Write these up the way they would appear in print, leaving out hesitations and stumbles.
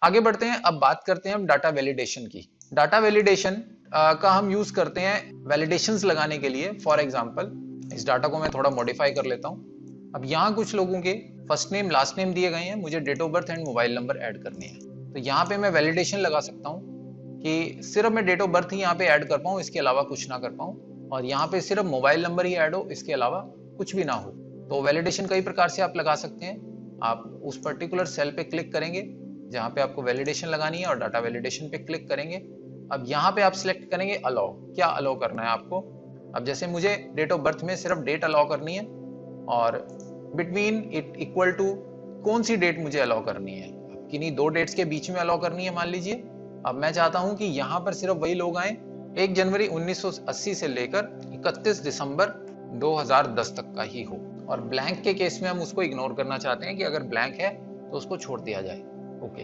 आगे बढ़ते हैं, अब बात करते हैं हम डाटा वैलिडेशन की। डाटा वैलिडेशन का हम यूज करते हैं वैलिडेशंस लगाने के लिए। फॉर एग्जांपल इस डाटा को मैं थोड़ा मॉडिफाई कर लेता हूं। अब यहाँ कुछ लोगों के फर्स्ट नेम लास्ट नेम दिए गए हैं, मुझे date of birth and mobile number add करनी है। तो यहाँ पे मैं वैलिडेशन लगा सकता हूँ कि सिर्फ मैं डेट ऑफ बर्थ ही यहाँ पे ऐड कर पाऊँ, इसके अलावा कुछ ना कर पाऊँ, और यहाँ पे सिर्फ मोबाइल नंबर ही ऐड हो, इसके अलावा कुछ भी ना हो। तो वैलिडेशन कई प्रकार से आप लगा सकते हैं। आप उस पर्टिकुलर सेल पे क्लिक करेंगे जहाँ पे आपको वैलिडेशन लगानी है और डाटा वैलिडेशन पे क्लिक करेंगे। अब यहाँ पे आप सिलेक्ट करेंगे अलाउ, क्या अलाउ करना है आपको। अब जैसे मुझे डेट ऑफ बर्थ में सिर्फ डेट अलाउ करनी है और बिटवीन इट इक्वल टू कौन सी डेट मुझे अलाउ करनी है, किन्हीं दो डेट्स के बीच में अलाउ करनी है मान लीजिए। अब मैं चाहता हूं कि यहाँ पर सिर्फ वही लोग आए 1 जनवरी 1980 से लेकर 31 दिसंबर 2010 तक का ही हो, और ब्लैंक के केस में हम उसको इग्नोर करना चाहते हैं कि अगर ब्लैंक है तो उसको छोड़ दिया जाए। ओके,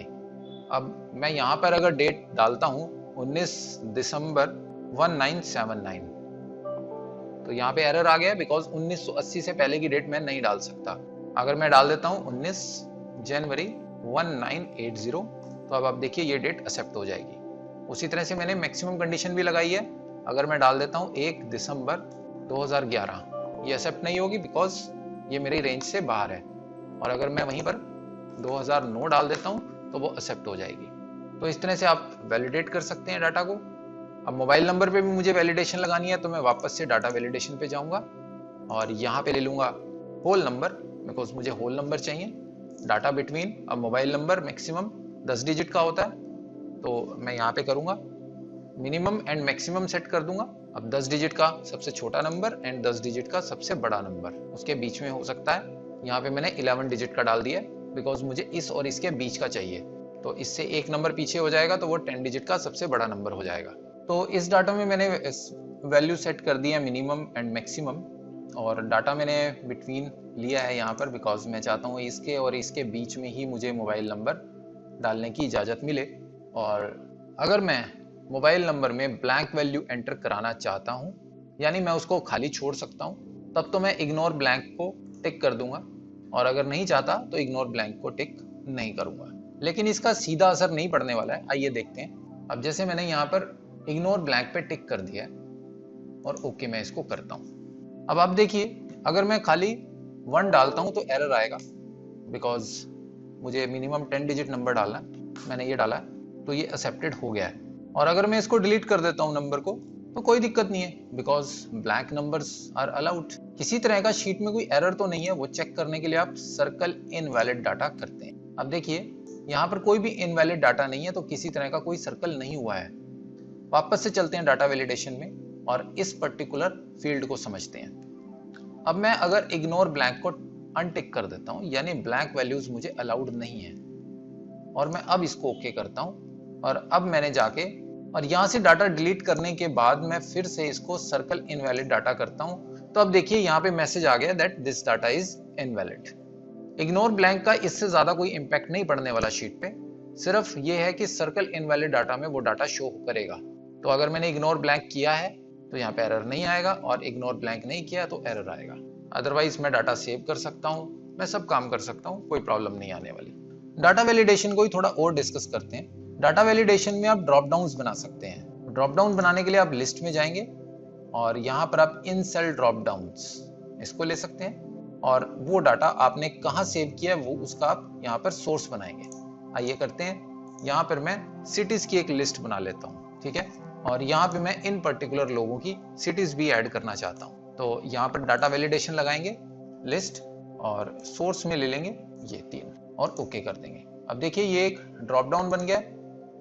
अब मैं यहाँ पर अगर डेट डालता हूँ 19 दिसंबर 1979, तो यहाँ पे एरर आ गया बिकॉज 1980 से पहले की डेट मैं नहीं डाल सकता। अगर मैं डाल देता हूँ 19 जनवरी 1980, तो अब आप देखिए ये डेट एक्सेप्ट हो जाएगी। उसी तरह से मैंने मैक्सिमम कंडीशन भी लगाई है। अगर मैं डाल देता हूँ 1 दिसंबर 2011, ये एक्सेप्ट नहीं होगी बिकॉज ये मेरी रेंज से बाहर है। और अगर मैं वहीं पर 2009 डाल देता हूँ तो वो एक्सेप्ट हो जाएगी। तो इस तरह से आप वैलिडेट कर सकते हैं डाटा को। अब मोबाइल नंबर पे भी मुझे वैलिडेशन लगानी है, तो मैं वापस से डाटा वैलिडेशन पे जाऊंगा और यहाँ पे ले लूंगा होल नंबर, बिकॉज मुझे होल नंबर चाहिए। डाटा बिटवीन, अब मोबाइल नंबर मैक्सिमम 10 डिजिट का होता है, तो मैं यहाँ पे करूंगा मिनिमम एंड मैक्सिमम सेट कर दूंगा। अब 10 डिजिट का सबसे छोटा नंबर एंड 10 डिजिट का सबसे बड़ा नंबर, उसके बीच में हो सकता है। यहाँ पे मैंने 11 डिजिट का डाल दिया बिकॉज मुझे इस और इसके बीच का चाहिए, तो इससे एक नंबर पीछे हो जाएगा तो वो 10 डिजिट का सबसे बड़ा नंबर हो जाएगा। तो इस डाटा में मैंने वैल्यू सेट कर दी है मिनिमम एंड मैक्सिमम, और डाटा मैंने बिटवीन लिया है यहाँ पर बिकॉज मैं चाहता हूँ इसके और इसके बीच में ही मुझे मोबाइल नंबर डालने की इजाज़त मिले। और अगर मैं मोबाइल नंबर में ब्लैंक वैल्यू एंटर कराना चाहता हूँ, यानी मैं उसको खाली छोड़ सकता हूँ, तब तो मैं इग्नोर ब्लैंक को टिक कर दूंगा, और अगर नहीं चाहता तो इग्नोर ब्लैंक को टिक नहीं करूंगा। लेकिन इसका सीधा असर नहीं पड़ने वाला है, आइए देखते हैं। अब जैसे मैंने यहाँ पर इग्नोर ब्लैंक पे टिक कर दिया है और ओके मैं इसको करता हूँ। अब आप देखिए अगर मैं खाली 1 डालता हूँ तो एरर आएगा बिकॉज मुझे मिनिमम 10 डिजिट नंबर डालना है, मैंने ये डाला है तो ये एक्सेप्टेड हो गया है। और अगर मैं इसको डिलीट कर देता हूँ नंबर को तो कोई दिक्कत नहीं है because blank numbers are allowed. किसी तरह का शीट में कोई एरर तो नहीं है, वो चेक करने के लिए आप सर्कल इनवैलिड डाटा करते हैं। अब देखिए यहाँ पर कोई भी इनवैलिड डाटा नहीं है, तो किसी तरह का कोई सर्कल नहीं हुआ है। वापस से चलते हैं डाटा वैलिडेशन में और इस पर्टिकुलर फील्ड को समझते हैं। अब मैं अगर इग्नोर ब्लैंक को अनटिक कर देता हूं, यानी ब्लैंक वैल्यूज मुझे अलाउड नहीं है, और मैं अब इसको ओके करता हूं, और अब मैंने जाके और यहां से डाटा डिलीट करने के बाद मैं फिर से इसको सर्कल इनवैलिड डाटा करता हूं, तो अब देखिए यहाँ पे मैसेज आ गया that this data is invalid. Ignore blank का इससे ज्यादा कोई इंपैक्ट नहीं पड़ने वाला शीट पे, सिर्फ ये है कि सर्कल इनवैलिड डाटा में वो डाटा शो करेगा। तो अगर मैंने इग्नोर ब्लैंक किया है तो यहाँ पे एरर नहीं आएगा, और इग्नोर ब्लैंक नहीं किया तो एरर आएगा। अदरवाइज मैं डाटा सेव कर सकता हूँ, मैं सब काम कर सकता हूँ, कोई प्रॉब्लम नहीं आने वाली। डाटा वैलिडेशन को ही थोड़ा और डिस्कस करते हैं। डाटा वैलिडेशन में आप ड्रॉप डाउन बना सकते हैं। ड्रॉप डाउन बनाने के लिए आप लिस्ट में जाएंगे और यहाँ पर आप इन सेल ड्रॉप डाउन्स इसको ले सकते हैं, और वो डाटा आपने कहाँ सेव किया है वो उसका आप यहाँ पर सोर्स बनाएंगे। आइए करते हैं। यहाँ पर मैं सिटीज की एक लिस्ट बना लेता हूँ, ठीक है, और यहाँ पे मैं इन पर्टिकुलर लोगों की सिटीज भी ऐड करना चाहता हूँ। तो यहाँ पर डाटा वैलिडेशन लगाएंगे, लिस्ट, और सोर्स में ले लेंगे ये 3 और ओके कर देंगे। अब देखिए ये एक ड्रॉप डाउन बन गया।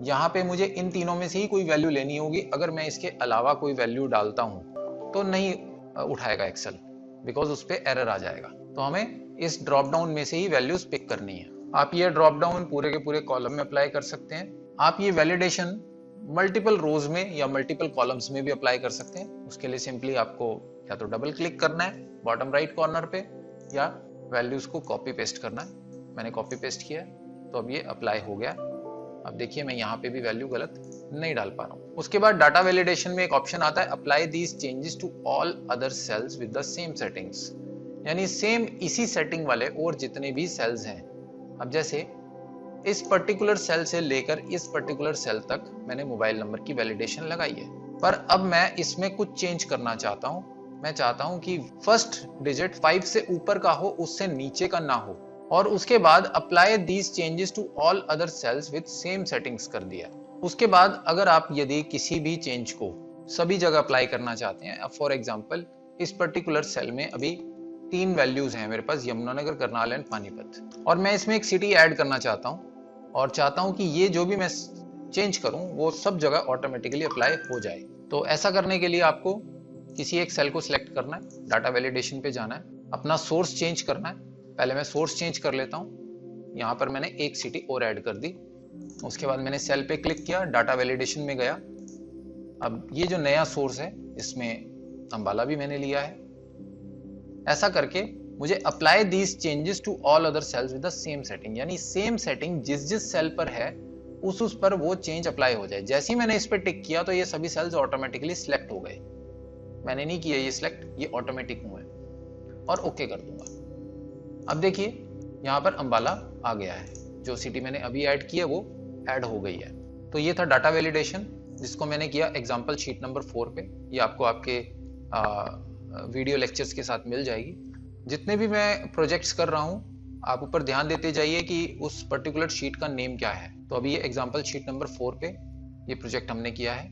यहाँ पे मुझे इन तीनों में से ही कोई वैल्यू लेनी होगी। अगर मैं इसके अलावा कोई वैल्यू डालता हूँ तो नहीं उठाएगा एक्सेल बिकॉज उस पर एरर आ जाएगा। तो हमें इस ड्रॉप डाउन में से ही वैल्यूज पिक करनी है। आप ये ड्रॉप डाउन पूरे के पूरे कॉलम में अप्लाई कर सकते हैं। आप ये वैलिडेशन मल्टीपल रोज में या मल्टीपल कॉलम्स में भी अप्लाई कर सकते हैं। उसके लिए सिंपली आपको या तो डबल क्लिक करना है बॉटम राइट कॉर्नर पे, या वैल्यूज को कॉपी पेस्ट करना है। मैंने कॉपी पेस्ट किया तो अब ये अप्लाई हो गया। अब देखिए मैं यहाँ पे भी वैल्यू गलत नहीं डाल पा रहा हूँ। उसके बाद डाटा वैलिडेशन में एक ऑप्शन आता है apply these changes to all other cells with the same settings, यानी सेम इसी सेटिंग वाले और जितने भी सेल्स हैं। अब जैसे इस पर्टिकुलर सेल से लेकर इस पर्टिकुलर सेल तक मैंने मोबाइल नंबर की वैलिडेशन लगाई है। पर अब मैं इसमें कुछ चेंज करना चाहता हूँ। मैं चाहता हूँ कि फर्स्ट डिजिट 5 से ऊपर का हो, उससे नीचे का ना हो। और उसके बाद apply these changes to all other cells with same settings कर दिया। उसके बाद अगर आप यदि किसी भी चेंज को सभी जगह अप्लाई करना चाहते हैं, फॉर एग्जाम्पल इस पर्टिकुलर सेल में अभी 3 वैल्यूज हैं मेरे पास, यमुनानगर, करनाल एंड पानीपत, और मैं इसमें एक सिटी ऐड करना चाहता हूँ और चाहता हूं कि ये जो भी मैं चेंज करूं वो सब जगह ऑटोमेटिकली अप्लाई हो जाए। तो ऐसा करने के लिए आपको किसी एक सेल को सिलेक्ट करना है, डाटा वैलिडेशन पे जाना है, अपना सोर्स चेंज करना है। पहले मैं सोर्स चेंज कर लेता हूं। यहाँ पर मैंने एक सिटी और ऐड कर दी। उसके बाद मैंने सेल पे क्लिक किया, डाटा वैलिडेशन में गया। अब ये जो नया सोर्स है इसमें अंबाला भी मैंने लिया है। ऐसा करके मुझे apply these changes to all other cells with the same setting, यानी सेम सेटिंग जिस जिस सेल पर है उस पर वो चेंज अप्लाई हो जाए। जैसे ही मैंने इस पर टिक किया तो ये सभी सेल्स ऑटोमेटिकली सिलेक्ट हो गए। मैंने नहीं किया ये सिलेक्ट, ये ऑटोमेटिक हुए, और ओके कर दूंगा। अब देखिए यहाँ पर अंबाला आ गया है, जो सिटी मैंने अभी ऐड की है वो ऐड हो गई है। तो ये था डाटा वैलिडेशन, जिसको मैंने किया एग्जाम्पल शीट नंबर 4 पे। ये आपको आपके वीडियो लेक्चर्स के साथ मिल जाएगी। जितने भी मैं प्रोजेक्ट्स कर रहा हूँ आप ऊपर ध्यान देते जाइए कि उस पर्टिकुलर शीट का नेम क्या है। तो अभी ये एग्जांपल शीट नंबर 4 पे ये प्रोजेक्ट हमने किया है।